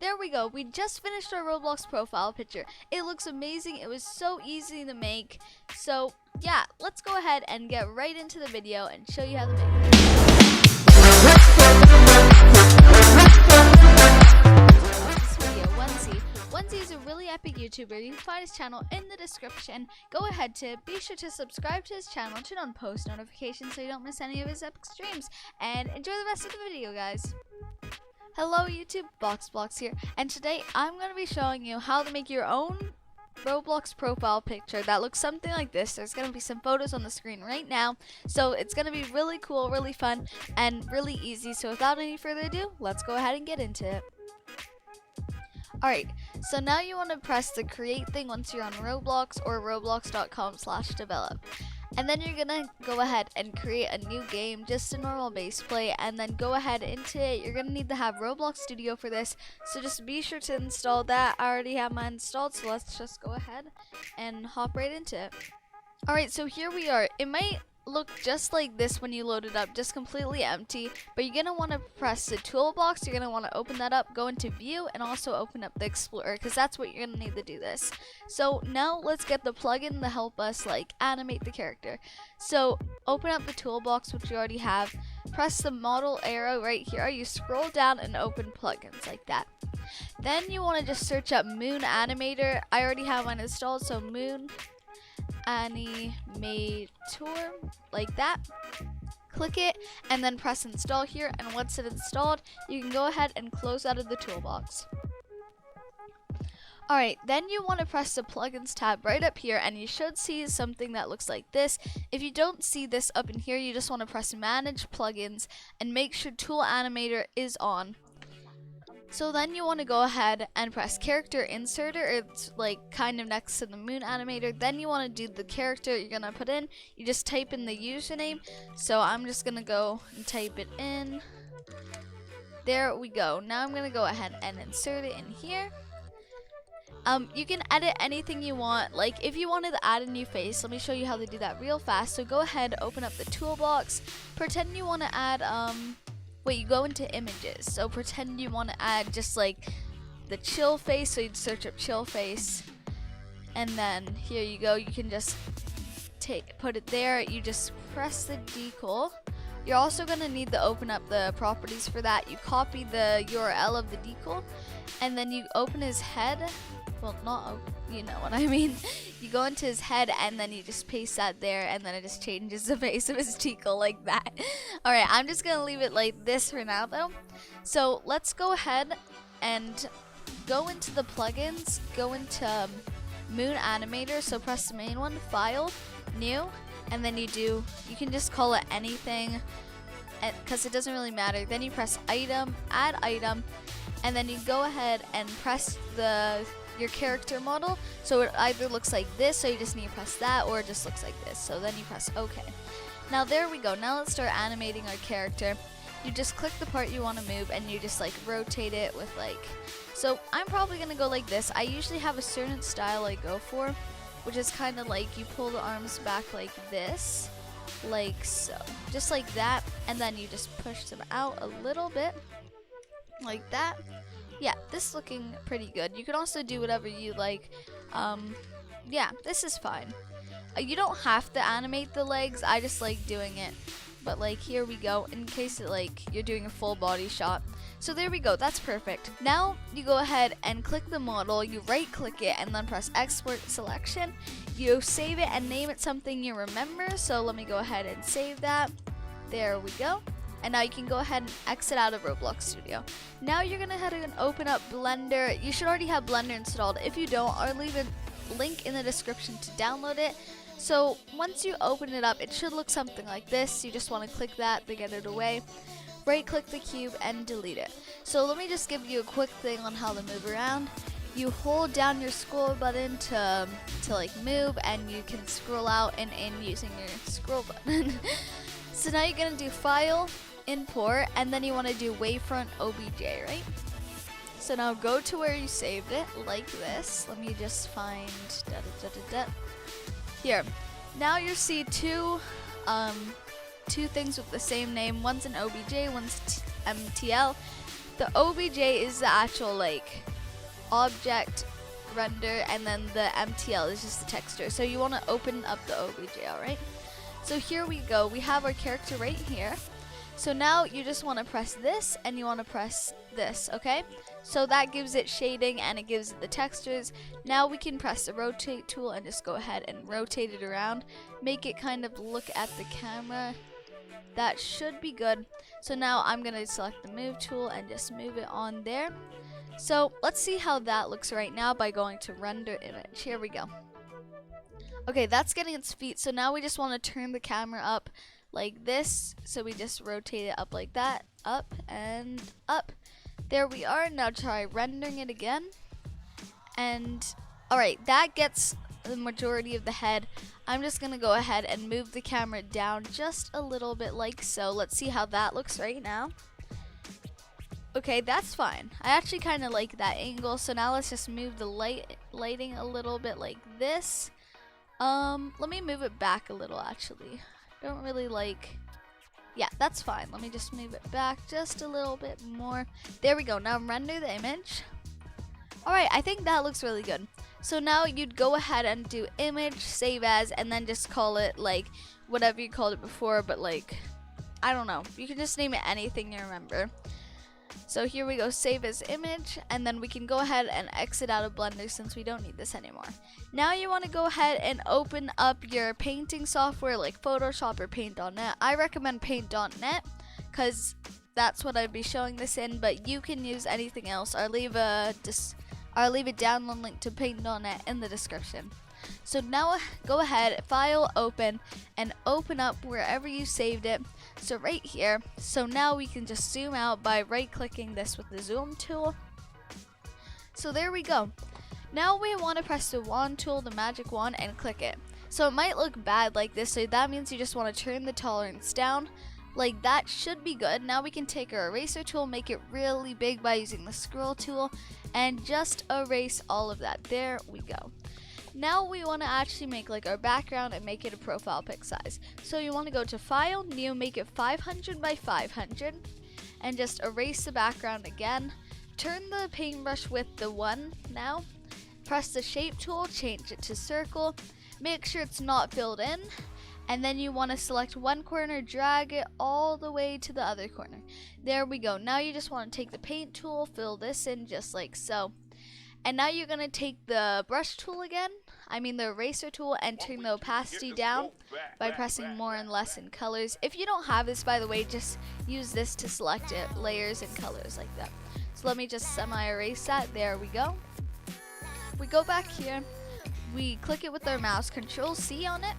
there we go. We just finished our Roblox profile picture. It looks amazing. It was so easy to make. So yeah, let's go ahead and get right into the video and show you how to make it. Onesie is a really epic YouTuber. You can find his channel in the description. Go ahead to be sure to subscribe to his channel, turn on post notifications so you don't miss any of his epic streams, and enjoy the rest of the video, guys. Hello YouTube, FoxBlox here, and today I'm going to be showing you how to make your own Roblox profile picture that looks something like this. There's going to be some photos on the screen right now, so it's going to be really cool, really fun, and really easy. So without any further ado, let's go ahead and get into it. Alright, so now you want to press the create thing once you're on Roblox or roblox.com/develop. And then you're gonna go ahead and create a new game, just a normal base play, and then go ahead into it. You're gonna need to have Roblox Studio for this, so just be sure to install that. I already have mine installed, so let's just go ahead and hop right into it. Alright, so here we are. It might look just like this when you load it up, just completely empty, but you're gonna want to press the toolbox. You're gonna want to open that up, go into view, and also open up the explorer, because that's what you're gonna need to do this. So now let's get the plugin to help us like animate the character. So open up the toolbox, which you already have, press the model arrow right here, you scroll down and open plugins like that. Then you want to just search up Moon Animator. I already have mine installed, so Moon Animator, like that. Click it and then press install here, and once it's installed, you can go ahead and close out of the toolbox. Alright, then you want to press the plugins tab right up here, and you should see something that looks like this. If you don't see this up in here, you just want to press manage plugins and make sure tool animator is on. So then you want to go ahead and press character inserter. It's like kind of next to the Moon Animator. Then you want to do the character you're going to put in. You just type in the username. So I'm just going to go and type it in. There we go. Now I'm going to go ahead and insert it in here. You can edit anything you want. Like if you wanted to add a new face, let me show you how to do that real fast. So go ahead, open up the toolbox. Pretend you want to add you go into images, so pretend you want to add just like the chill face, so you'd search up chill face, and then here you go, you can just put it there. You just press the decal. You're also going to need to open up the properties for that. You copy the URL of the decal, and then you open his head. Well, you know what I mean. You go into his head and then you just paste that there, and then it just changes the face of his decal like that. Alright, I'm just going to leave it like this for now though. So let's go ahead and go into the plugins, go into Moon Animator. So press the main one, file, new, and then you can just call it anything because it doesn't really matter. Then you press item, add item, and then you go ahead and press your character model, so it either looks like this, so you just need to press that, or it just looks like this, so then you press OK. Now there we go. Now let's start animating our character. You just click the part you want to move, and you just like rotate it with so I'm probably gonna go like this. I usually have a certain style I go for, which is kind of like you pull the arms back like this, like so, just like that, and then you just push them out a little bit like that. Yeah, this is looking pretty good. You can also do whatever you like. Yeah, this is fine. You don't have to animate the legs. I just like doing it. But like here we go, in case you're doing a full body shot. So there we go, that's perfect. Now you go ahead and click the model, you right click it, and then press export selection. You save it and name it something you remember. So let me go ahead and save that. There we go. And now you can go ahead and exit out of Roblox Studio. Now you're gonna head and open up Blender. You should already have Blender installed. If you don't, I'll leave a link in the description to download it. So once you open it up, it should look something like this. You just want to click that to get it away. Right click the cube and delete it. So let me just give you a quick thing on how to move around. You hold down your scroll button to move, and you can scroll out and in using your scroll button. So now you're gonna do file, import, and then you want to do wavefront obj, right? So now go to where you saved it, like this. Let me just find here. Now you see two things with the same name. One's an obj, one's mtl. The OBJ is the actual like object render, and then the MTL is just the texture. So you want to open up the OBJ, alright? So here we go. We have our character right here. So now you just want to press this and you want to press this, okay? So that gives it shading and it gives it the textures. Now we can press the rotate tool and just go ahead and rotate it around. Make it kind of look at the camera. That should be good. So now I'm going to select the move tool and just move it on there. So let's see how that looks right now by going to render image. Here we go. Okay, that's getting its feet. So now we just want to turn the camera up like this. So we just rotate it up like that, up and up. There we are. Now try rendering it again. And alright, that gets the majority of the head. I'm just gonna go ahead and move the camera down just a little bit like so. Let's see how that looks right now. Okay, that's fine. I actually kind of like that angle. So now let's just move the lighting a little bit like this. Let me move it back a little actually. Don't really like, yeah, that's fine. Let me just move it back just a little bit more. There we go. Now render the image. Alright, I think that looks really good. So now you'd go ahead and do image, save as, and then just call it like whatever you called it before, but like, I don't know. You can just name it anything you remember. So here we go, save as image, and then we can go ahead and exit out of Blender since we don't need this anymore. Now you want to go ahead and open up your painting software like Photoshop or Paint.net. I recommend Paint.net because that's what I'd be showing this in, but you can use anything else. I'll leave a download link to Paint.net in the description. So now go ahead, file, open, and open up wherever you saved it. So right here. So now we can just zoom out by right clicking this with the zoom tool. So there we go. Now we want to press the wand tool, the magic wand, and click it. So it might look bad like this, so that means you just want to turn the tolerance down. Like that should be good. Now we can take our eraser tool, make it really big by using the scroll tool, and just erase all of that. There we go. Now we want to actually make like our background and make it a profile pic size. So you want to go to File, New, make it 500 by 500, and just erase the background again. Turn the paintbrush width to 1 now. Press the Shape tool, change it to circle. Make sure it's not filled in. And then you want to select one corner, drag it all the way to the other corner. There we go. Now you just want to take the paint tool, fill this in just like so. And now you're going to take the brush tool again, the eraser tool, and turn the opacity down by pressing more and less in colors. If you don't have this, by the way, just use this to select it, layers and colors like that. So let me just semi-erase that. There we go. We go back here, we click it with our mouse, Control C on it.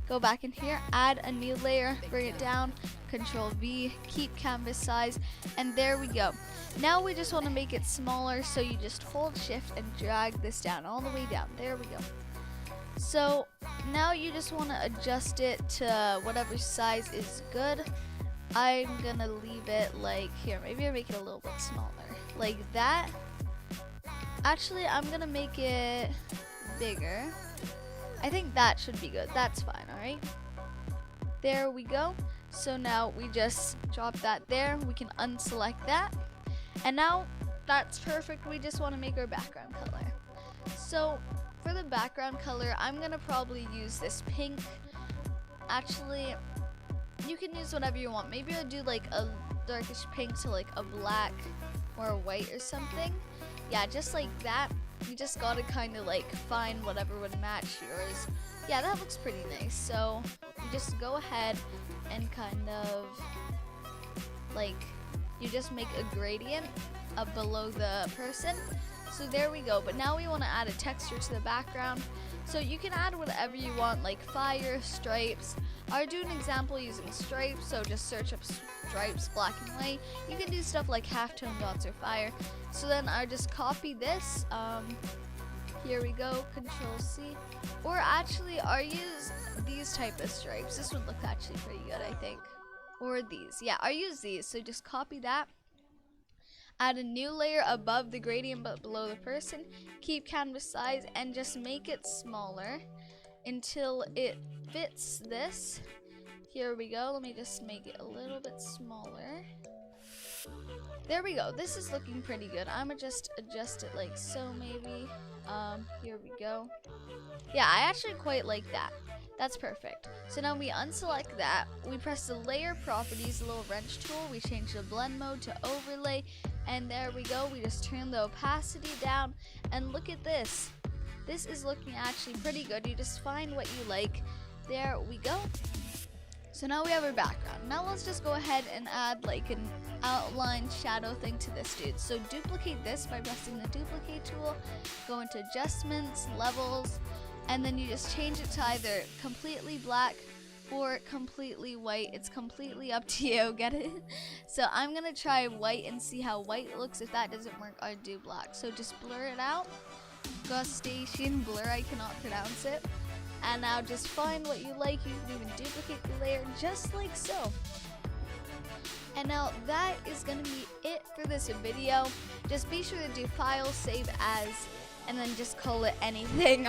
Go back in here, add a new layer, bring it down, Control V, keep canvas size, and there we go. Now we just want to make it smaller, so you just hold shift and drag this down all the way down. There we go. So now you just want to adjust it to whatever size is good. I'm gonna leave it like here, maybe I make it a little bit smaller, like that. Actually, I'm gonna make it bigger. I think that should be good. That's fine, alright? There we go. So now we just drop that there. We can unselect that. And now that's perfect. We just want to make our background color. So for the background color, I'm going to probably use this pink. Actually, you can use whatever you want. Maybe I'll do like a darkish pink to like a black or a white or something. Yeah, just like that. You just gotta kind of like find whatever would match yours. Yeah, that looks pretty nice. So you just go ahead and kind of like, you just make a gradient below the person. So there we go. But now we want to add a texture to the background. So you can add whatever you want, like fire, stripes. I'll do an example using stripes, so just search up stripes, black and white. You can do stuff like halftone dots or fire. So then I'll just copy this. Here we go, Control C. Or actually, I'll use these type of stripes. This would look actually pretty good, I think. Or these. Yeah, I'll use these. So just copy that. Add a new layer above the gradient but below the person. Keep canvas size and just make it smaller until it fits this. Here we go. Let me just make it a little bit smaller. There we go. This is looking pretty good. I'm gonna just adjust it like so maybe. Here we go. Yeah, I actually quite like that. That's perfect. So now we unselect that. We press the layer properties, the little wrench tool. We change the blend mode to overlay. And there we go. We just turn the opacity down. And look at this. This is looking actually pretty good. You just find what you like. There we go. So now we have our background. Now let's just go ahead and add like an outline shadow thing to this dude. So duplicate this by pressing the duplicate tool, go into adjustments, levels, and then you just change it to either completely black or completely white. It's completely up to you, get it? So I'm gonna try white and see how white looks. If that doesn't work, I'll do black. So just blur it out. Gustation blur, I cannot pronounce it. And now just find what you like. You can even duplicate the layer just like so. And now that is going to be it for this video. Just be sure to do file, save as, and then just call it anything.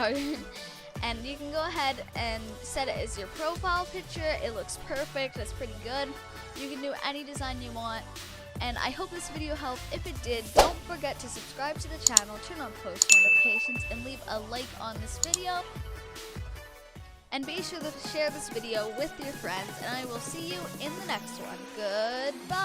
And you can go ahead and set it as your profile picture. It looks perfect. That's pretty good. You can do any design you want. And I hope this video helped. If it did, don't forget to subscribe to the channel, turn on post notifications, and leave a like on this video. And be sure to share this video with your friends, and I will see you in the next one. Goodbye!